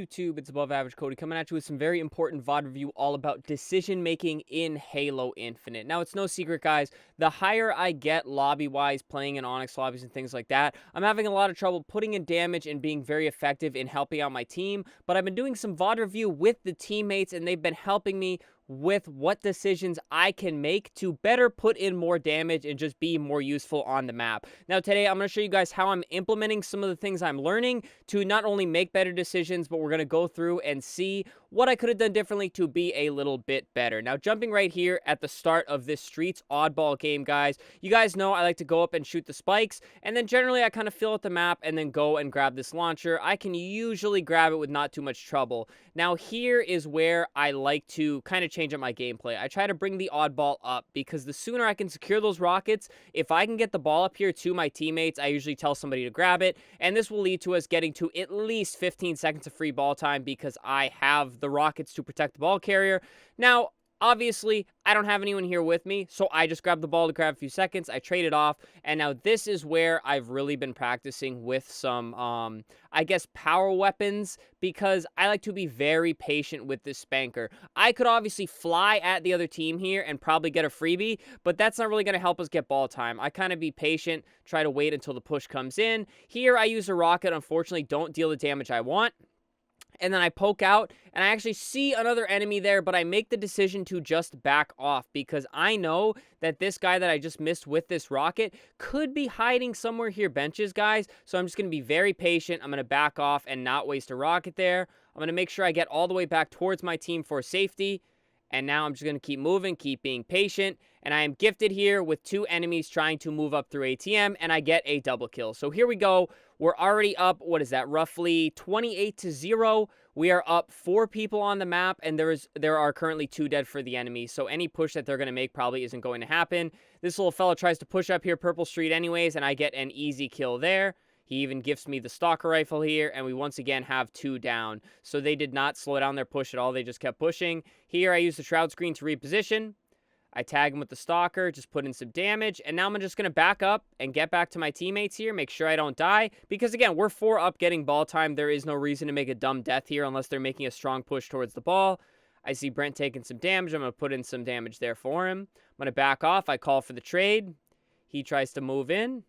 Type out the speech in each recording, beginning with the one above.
YouTube? It's Above Average Cody coming at you with some very important VOD review all about decision making in Halo Infinite. Now, it's no secret, guys, the higher I get lobby-wise, playing in Onyx lobbies and things like that, I'm having a lot of trouble putting in damage and being very effective in helping out my team. But I've been doing some VOD review with the teammates, and they've been helping me with what decisions I can make to better put in more damage and just be more useful on the map. Now today I'm going to show you guys how I'm implementing some of the things I'm learning to not only make better decisions, but we're going to go through and see what I could have done differently to be a little bit better. Now jumping right here at the start of this Streets Oddball game, guys, you guys know I like to go up and shoot the spikes, and then generally I kind of fill out the map and then go and grab this launcher. I can usually grab it with not too much trouble. Now here is where I like to kind of change up my gameplay. I try to bring the oddball up because the sooner I can secure those rockets, if I can get the ball up here to my teammates, I usually tell somebody to grab it, and this will lead to us getting to at least 15 seconds of free ball time because I have the rockets to protect the ball carrier. Now, obviously, I don't have anyone here with me, so I just grab the ball to grab a few seconds. I trade it off, and now this is where I've really been practicing with some, I guess, power weapons, because I like to be very patient with this spanker. I could obviously fly at the other team here and probably get a freebie, but that's not really going to help us get ball time. I kind of be patient, try to wait until the push comes in. Here, I use a rocket. Unfortunately, don't deal the damage I want. And then I poke out, and I actually see another enemy there, but I make the decision to just back off because I know that this guy that I just missed with this rocket could be hiding somewhere here benches, guys. So I'm just going to be very patient. I'm going to back off and not waste a rocket there. I'm going to make sure I get all the way back towards my team for safety. And now I'm just going to keep moving, keep being patient. And I am gifted here with two enemies trying to move up through ATM, and I get a double kill. So here we go. We're already up, what is that, roughly 28-0. We are up 4 people on the map, and there are currently 2 dead for the enemy. So any push that they're going to make probably isn't going to happen. This little fella tries to push up here Purple Street anyways, and I get an easy kill there. He even gifts me the stalker rifle here, and we once again have 2 down. So they did not slow down their push at all. They just kept pushing. Here I use the shroud screen to reposition. I tag him with the stalker, just put in some damage, and now I'm just going to back up and get back to my teammates here, make sure I don't die, because again, we're 4 up getting ball time. There is no reason to make a dumb death here unless they're making a strong push towards the ball. I see Brent taking some damage. I'm going to put in some damage there for him. I'm going to back off. I call for the trade. He tries to move in.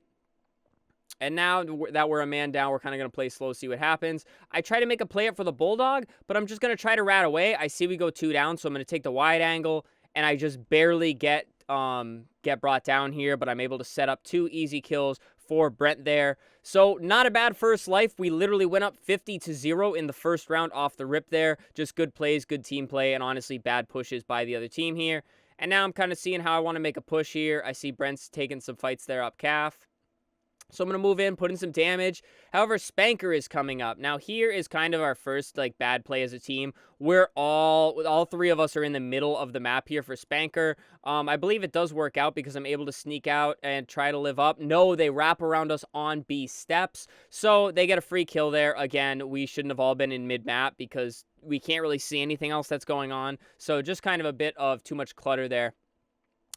And now that we're a man down, we're kind of going to play slow, see what happens. I try to make a play up for the Bulldog, but I'm just going to try to rat away. I see we go 2 down, so I'm going to take the wide angle, and I just barely get brought down here, but I'm able to set up 2 easy kills for Brent there. So not a bad first life. We literally went up 50-0 in the first round off the rip there. Just good plays, good team play, and honestly bad pushes by the other team here. And now I'm kind of seeing how I want to make a push here. I see Brent's taking some fights there up calf. So I'm going to move in, put in some damage. However, Spanker is coming up. Now, here is kind of our first, bad play as a team. We're all 3 of us are in the middle of the map here for Spanker. I believe it does work out because I'm able to sneak out and try to live up. No, they wrap around us on B steps. So they get a free kill there. Again, we shouldn't have all been in mid-map because we can't really see anything else that's going on. So just kind of a bit of too much clutter there.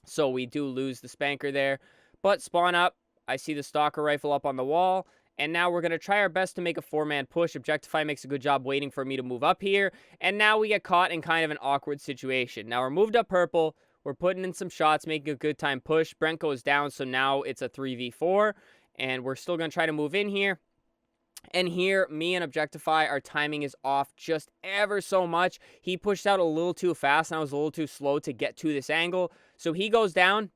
So we do lose the Spanker there. But spawn up. I see the stalker rifle up on the wall, and now we're going to try our best to make a 4-man push. Objectify makes a good job waiting for me to move up here, and now we get caught in kind of an awkward situation. Now we're moved up purple, we're putting in some shots, making a good time push. Brent goes down, so now it's a 3v4, and we're still going to try to move in here. And here, me and Objectify, our timing is off just ever so much. He pushed out a little too fast, and I was a little too slow to get to this angle, so he goes down.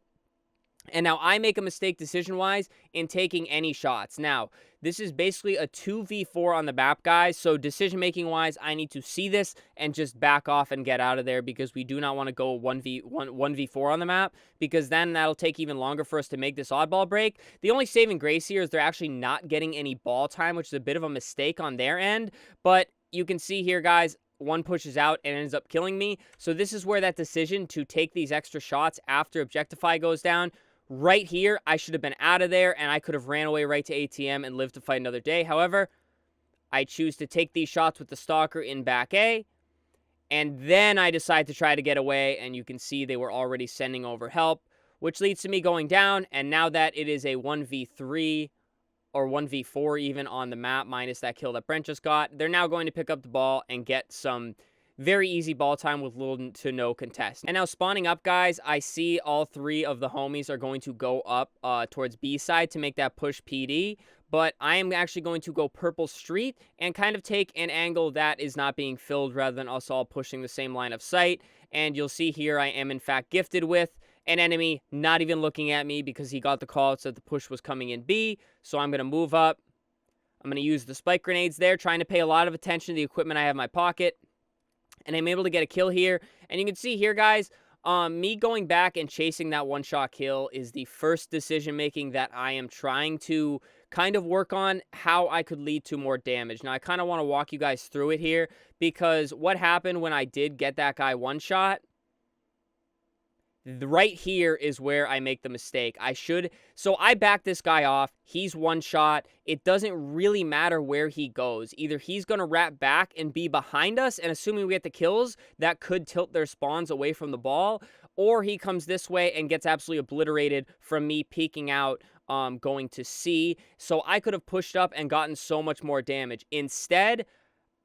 And now I make a mistake decision-wise in taking any shots. Now, this is basically a 2v4 on the map, guys. So decision-making-wise, I need to see this and just back off and get out of there because we do not want to go 1v4 on the map because then that'll take even longer for us to make this oddball break. The only saving grace here is they're actually not getting any ball time, which is a bit of a mistake on their end. But you can see here, guys, one pushes out and ends up killing me. So this is where that decision to take these extra shots after Objectify goes down, right here, I should have been out of there, and I could have ran away right to ATM and lived to fight another day. However, I choose to take these shots with the stalker in back A, and then I decide to try to get away, and you can see they were already sending over help, which leads to me going down, and now that it is a 1v3 or 1v4 even on the map, minus that kill that Brent just got. They're now going to pick up the ball and get some very easy ball time with little to no contest. And now spawning up, guys, I see all three of the homies are going to go up towards B side to make that push PD. But I am actually going to go purple street and kind of take an angle that is not being filled rather than us all pushing the same line of sight. And you'll see here I am in fact gifted with an enemy not even looking at me because he got the call that the push was coming in B. So I'm going to move up. I'm going to use the spike grenades there, trying to pay a lot of attention to the equipment I have in my pocket. And I'm able to get a kill here. And you can see here, guys, me going back and chasing that one-shot kill is the first decision-making that I am trying to kind of work on how I could lead to more damage. Now, I kind of want to walk you guys through it here because what happened when I did get that guy one-shot, right here is where I make the mistake. So I back this guy off. He's one shot. It doesn't really matter where he goes. Either he's going to wrap back and be behind us, and assuming we get the kills, that could tilt their spawns away from the ball, or he comes this way and gets absolutely obliterated from me peeking out going to C. So I could have pushed up and gotten so much more damage. Instead,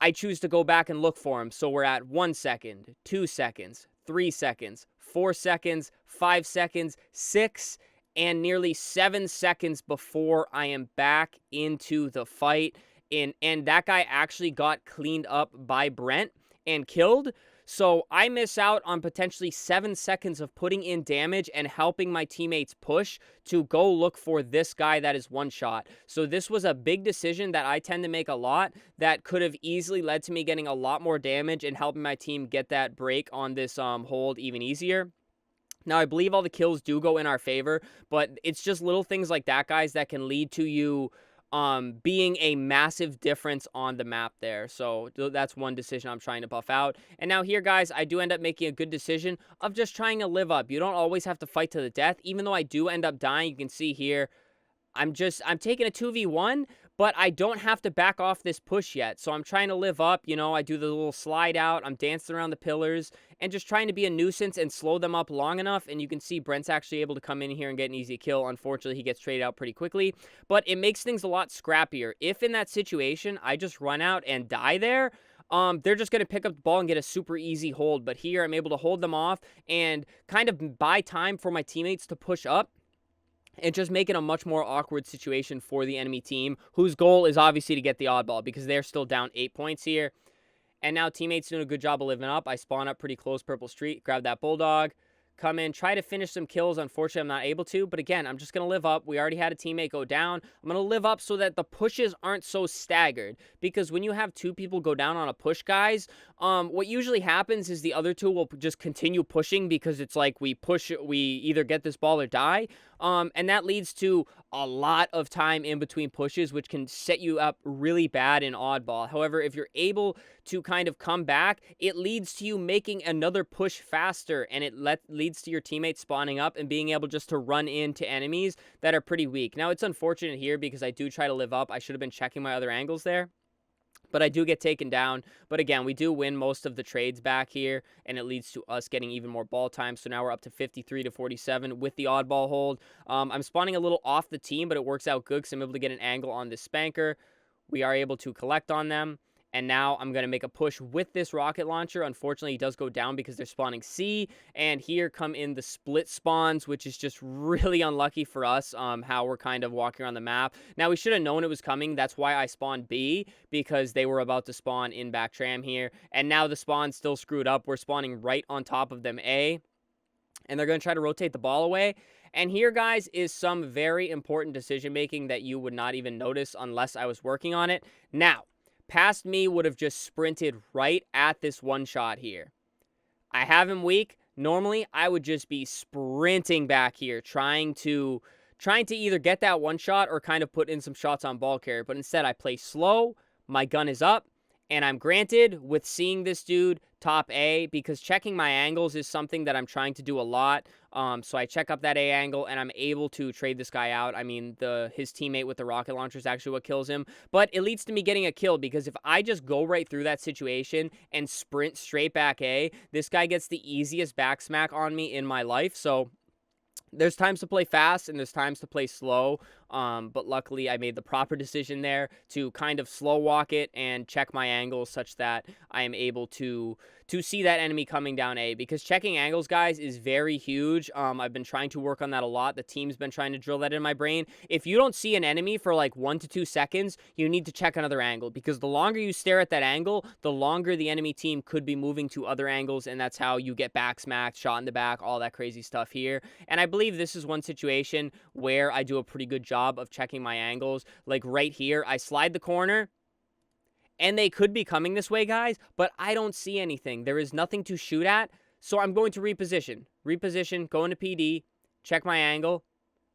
I choose to go back and look for him. So we're at 1 second, 2 seconds, 3 seconds, 4 seconds, 5 seconds, 6, and nearly 7 seconds before I am back into the fight. And that guy actually got cleaned up by Brent and killed. So I miss out on potentially 7 seconds of putting in damage and helping my teammates push to go look for this guy that is one shot. So this was a big decision that I tend to make a lot that could have easily led to me getting a lot more damage and helping my team get that break on this hold even easier. Now, I believe all the kills do go in our favor, but it's just little things like that, guys, that can lead to you being a massive difference on the map there. So that's one decision I'm trying to buff out. And now here, guys, I do end up making a good decision of just trying to live up. You don't always have to fight to the death. Even though I do end up dying, you can see here, I'm taking a 2v1, but I don't have to back off this push yet. So I'm trying to live up. You know, I do the little slide out. I'm dancing around the pillars and just trying to be a nuisance and slow them up long enough. And you can see Brent's actually able to come in here and get an easy kill. Unfortunately, he gets traded out pretty quickly, but it makes things a lot scrappier. If in that situation, I just run out and die there, they're just going to pick up the ball and get a super easy hold. But here, I'm able to hold them off and kind of buy time for my teammates to push up, and just make it a much more awkward situation for the enemy team, whose goal is obviously to get the oddball because they're still down 8 points here. And now teammates doing a good job of living up. I spawn up pretty close purple street, grab that bulldog, come in, try to finish some kills. Unfortunately, I'm not able to. But again, I'm just going to live up. We already had a teammate go down. I'm going to live up so that the pushes aren't so staggered. Because when you have two people go down on a push, guys, what usually happens is the other two will just continue pushing because it's like we either get this ball or die. And that leads to a lot of time in between pushes, which can set you up really bad in oddball. However, if you're able to kind of come back, it leads to you making another push faster, and it leads to your teammates spawning up and being able just to run into enemies that are pretty weak. Now, it's unfortunate here because I do try to live up. I should have been checking my other angles there, but I do get taken down. But again, we do win most of the trades back here, and it leads to us getting even more ball time. So now we're up to 53-47 with the oddball hold. I'm spawning a little off the team, but it works out good because I'm able to get an angle on this spanker. We are able to collect on them. And now I'm going to make a push with this rocket launcher. Unfortunately, he does go down because they're spawning C. And here come in the split spawns, which is just really unlucky for us, how we're kind of walking around the map. Now, we should have known it was coming. That's why I spawned B, because they were about to spawn in back tram here. And now the spawn's still screwed up. We're spawning right on top of them A. And they're going to try to rotate the ball away. And here, guys, is some very important decision-making that you would not even notice unless I was working on it. Now, past me would have just sprinted right at this one shot here. I have him weak. Normally, I would just be sprinting back here, trying to either get that one shot or kind of put in some shots on ball carrier. But instead, I play slow. My gun is up. And I'm granted with seeing this dude top A, because checking my angles is something that I'm trying to do a lot. So I check up that A angle, and I'm able to trade this guy out. I mean, his teammate with the rocket launcher is actually what kills him. But it leads to me getting a kill, because if I just go right through that situation and sprint straight back A, this guy gets the easiest back smack on me in my life. So there's times to play fast and there's times to play slow. But luckily I made the proper decision there to kind of slow walk it and check my angles such that I am able to see that enemy coming down A, because checking angles, guys, is very huge. I've been trying to work on that a lot. The team's been trying to drill that in my brain. If you don't see an enemy for like 1 to 2 seconds, you need to check another angle, because the longer you stare at that angle, the longer the enemy team could be moving to other angles, and that's how you get back smacked, shot in the back, all that crazy stuff here. And I believe this is one situation where I do a pretty good job of checking my angles. Like right here, I slide the corner, and they could be coming this way, guys, but I don't see anything. There is nothing to shoot at, so I'm going to reposition. Reposition, go into PD, check my angle.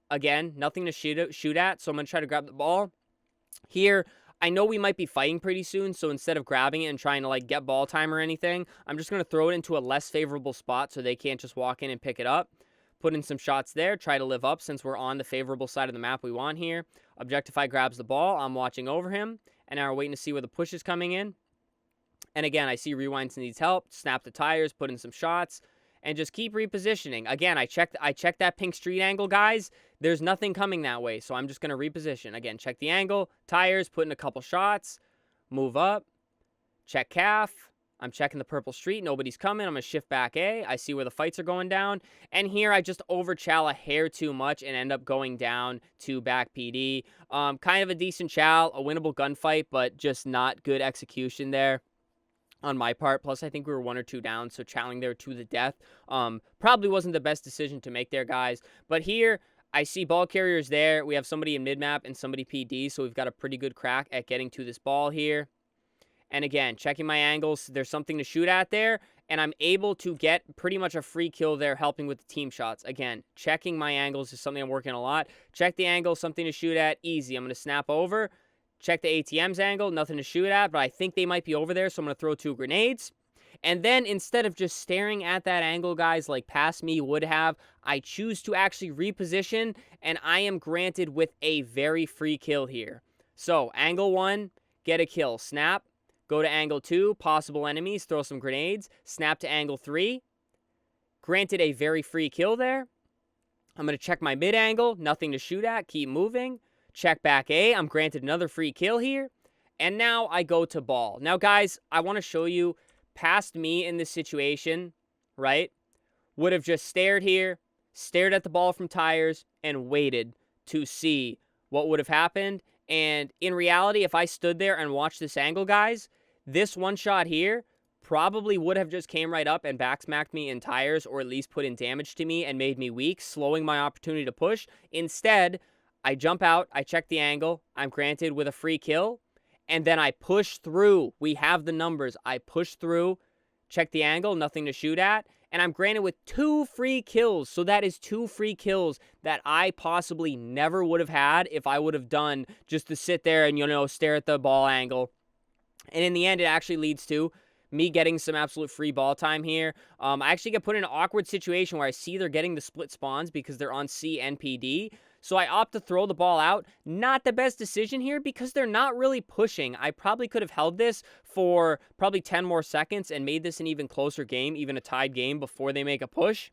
Again, nothing to shoot at, so I'm going to try to grab the ball. Here, I know we might be fighting pretty soon, so instead of grabbing it and trying to like get ball time or anything, I'm just going to throw it into a less favorable spot so they can't just walk in and pick it up. Put in some shots there, try to live up since we're on the favorable side of the map we want here. Objectify grabs the ball, I'm watching over him, and now we're waiting to see where the push is coming in. And again, I see Rewinds needs help, snap the tires, put in some shots, and just keep repositioning. Again, I checked that pink street angle, guys. There's nothing coming that way, so I'm just going to reposition. Again, check the angle, tires, put in a couple shots, move up, check calf. I'm checking the purple street. Nobody's coming. I'm going to shift back A. I see where the fights are going down. And here I just overchow a hair too much and end up going down to back PD. Kind of a decent chow, a winnable gunfight, but just not good execution there on my part. Plus, I think we were 1 or 2 down, so chowing there to the death probably wasn't the best decision to make there, guys. But here, I see ball carriers there. We have somebody in mid-map and somebody PD, so we've got a pretty good crack at getting to this ball here. And again, checking my angles, there's something to shoot at there, and I'm able to get pretty much a free kill there helping with the team shots. Again, checking my angles is something I'm working a lot. Check the angle, something to shoot at, easy. I'm going to snap over. Check the ATM's angle, nothing to shoot at, but I think they might be over there, so I'm going to throw 2 grenades. And then instead of just staring at that angle, guys, like past me would have, I choose to actually reposition, and I am granted with a very free kill here. So, angle 1, get a kill, snap. Go to angle 2, possible enemies, throw some grenades, snap to angle 3. Granted a very free kill there. I'm going to check my mid angle, nothing to shoot at, keep moving. Check back A, I'm granted another free kill here. And now I go to ball. Now, guys, I want to show you, past me in this situation, right, would have just stared here, stared at the ball from tires, and waited to see what would have happened. And in reality, if I stood there and watched this angle, guys, this one shot here probably would have just came right up and backsmacked me in tires, or at least put in damage to me and made me weak, slowing my opportunity to push. Instead, I jump out, I check the angle, I'm granted with a free kill, and then I push through. We have the numbers. I push through, check the angle, nothing to shoot at, and I'm granted with 2 free kills. So that is 2 free kills that I possibly never would have had if I would have done just to sit there and, you know, stare at the ball angle. And in the end, it actually leads to me getting some absolute free ball time here. I actually get put in an awkward situation where I see they're getting the split spawns because they're on C and PD. So I opt to throw the ball out. Not the best decision here because they're not really pushing. I probably could have held this for probably 10 more seconds and made this an even closer game, even a tied game before they make a push.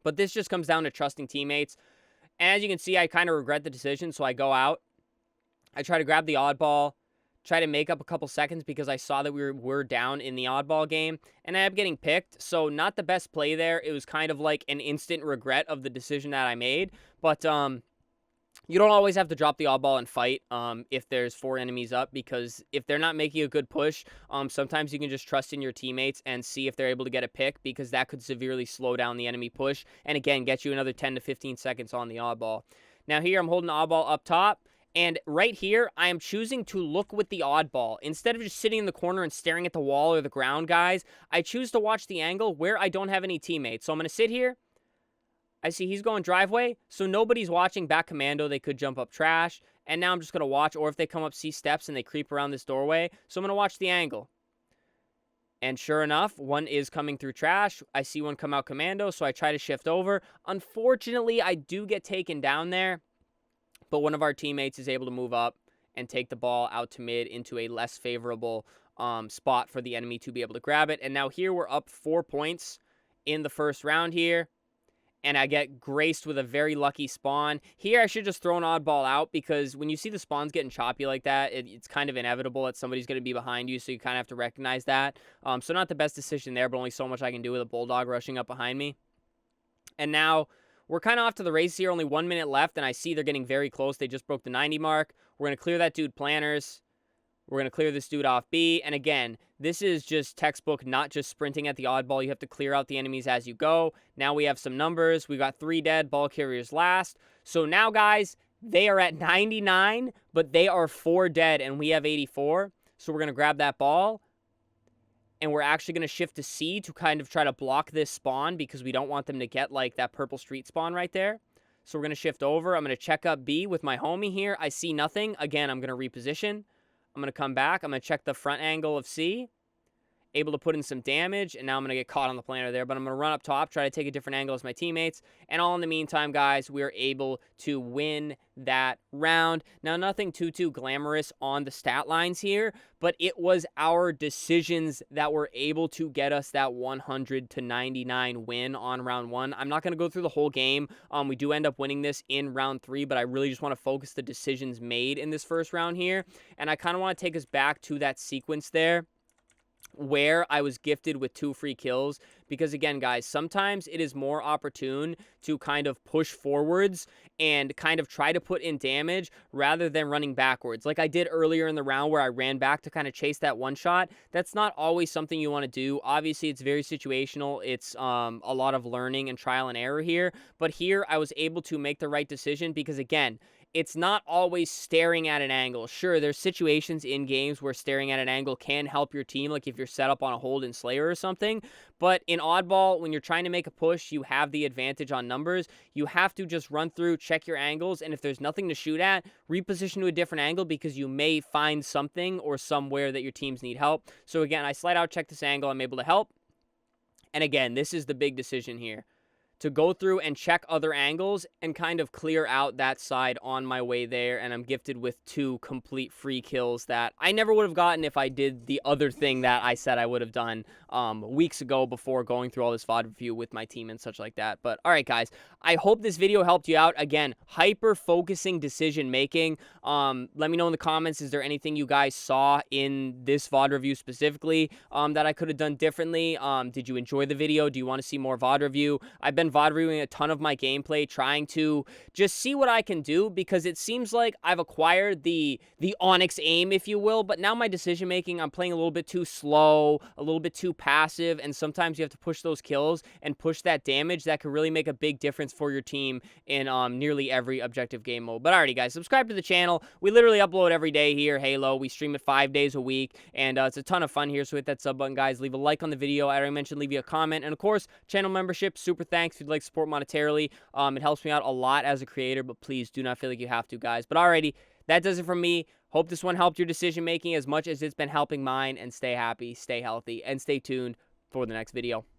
But this just comes down to trusting teammates. And as you can see, I kind of regret the decision, so I go out. I try to grab the oddball, try to make up a couple seconds because I saw that we were down in the oddball game, and I ended up getting picked. So not the best play there. It was kind of like an instant regret of the decision that I made. But you don't always have to drop the oddball and fight if there's 4 enemies up, because if they're not making a good push, sometimes you can just trust in your teammates and see if they're able to get a pick, because that could severely slow down the enemy push and, again, get you another 10 to 15 seconds on the oddball. Now here I'm holding the oddball up top. And right here, I am choosing to look with the oddball. Instead of just sitting in the corner and staring at the wall or the ground, guys, I choose to watch the angle where I don't have any teammates. So I'm going to sit here. I see he's going driveway, so nobody's watching back commando. They could jump up trash. And now I'm just going to watch, or if they come up C steps and they creep around this doorway. So I'm going to watch the angle. And sure enough, one is coming through trash. I see one come out commando, so I try to shift over. Unfortunately, I do get taken down there. But one of our teammates is able to move up and take the ball out to mid into a less favorable spot for the enemy to be able to grab it. And now here we're up 4 points in the first round here. and I get graced with a very lucky spawn. Here, I should just throw an oddball out, because when you see the spawns getting choppy like that, it's kind of inevitable that somebody's going to be behind you, so you kind of have to recognize that. So not the best decision there, but only so much I can do with a bulldog rushing up behind me. And now we're kind of off to the races here, only 1 minute left, and I see they're getting very close. They just broke the 90 mark. We're going to clear that dude planners. We're going to clear this dude off B. And again, this is just textbook, not just sprinting at the oddball. You have to clear out the enemies as you go. Now we have some numbers. We got 3 dead, ball carriers last. So now, guys, they are at 99, but they are 4 dead, and we have 84. So we're going to grab that ball, and we're actually going to shift to C to kind of try to block this spawn, because we don't want them to get, like, that purple street spawn right there. So we're going to shift over. I'm going to check up B with my homie here. I see nothing. Again, I'm going to reposition. I'm going to come back. I'm going to check the front angle of C. Able to put in some damage, and now I'm going to get caught on the planter there, but I'm going to run up top, try to take a different angle as my teammates, and all in the meantime, guys, we are able to win that round. Now, nothing too glamorous on the stat lines here, but it was our decisions that were able to get us that 100-99 win on round 1. I'm not going to go through the whole game. We do end up winning this in round 3, but I really just want to focus the decisions made in this first round here, and I kind of want to take us back to that sequence there where I was gifted with 2 free kills, because again, guys, sometimes it is more opportune to kind of push forwards and kind of try to put in damage rather than running backwards. Like I did earlier in the round where I ran back to kind of chase that one shot. That's not always something you want to do. Obviously, it's very situational. It's a lot of learning and trial and error here. But here I was able to make the right decision because, again, it's not always staring at an angle. Sure, there's situations in games where staring at an angle can help your team, like if you're set up on a hold in Slayer or something. But in Oddball, when you're trying to make a push, you have the advantage on numbers. You have to just run through, check your angles, and if there's nothing to shoot at, reposition to a different angle because you may find something or somewhere that your teams need help. So again, I slide out, check this angle, I'm able to help. And again, this is the big decision here, to go through and check other angles and kind of clear out that side on my way there. And I'm gifted with 2 complete free kills that I never would have gotten if I did the other thing that I said I would have done weeks ago before going through all this VOD review with my team and such like that. But all right, guys, I hope this video helped you out. Again, hyper-focusing decision-making. Let me know in the comments, is there anything you guys saw in this VOD review specifically that I could have done differently? Did you enjoy the video? Do you want to see more VOD review? I've been VOD reviewing a ton of my gameplay, trying to just see what I can do, because it seems like I've acquired the Onyx aim, if you will, but now my decision making, I'm playing a little bit too slow, a little bit too passive, and sometimes you have to push those kills and push that damage that could really make a big difference for your team in nearly every objective game mode. But alrighty, guys, subscribe to the channel. We literally upload every day here, Halo. We stream it 5 days a week, and it's a ton of fun here, so hit that sub button, guys. Leave a like on the video. I already mentioned, leave you a comment, and of course, channel membership, super thanks if you'd like to support monetarily. It helps me out a lot as a creator, but please do not feel like you have to, guys. But alrighty, that does it from me. Hope this one helped your decision making as much as it's been helping mine, and stay happy, stay healthy, and stay tuned for the next video.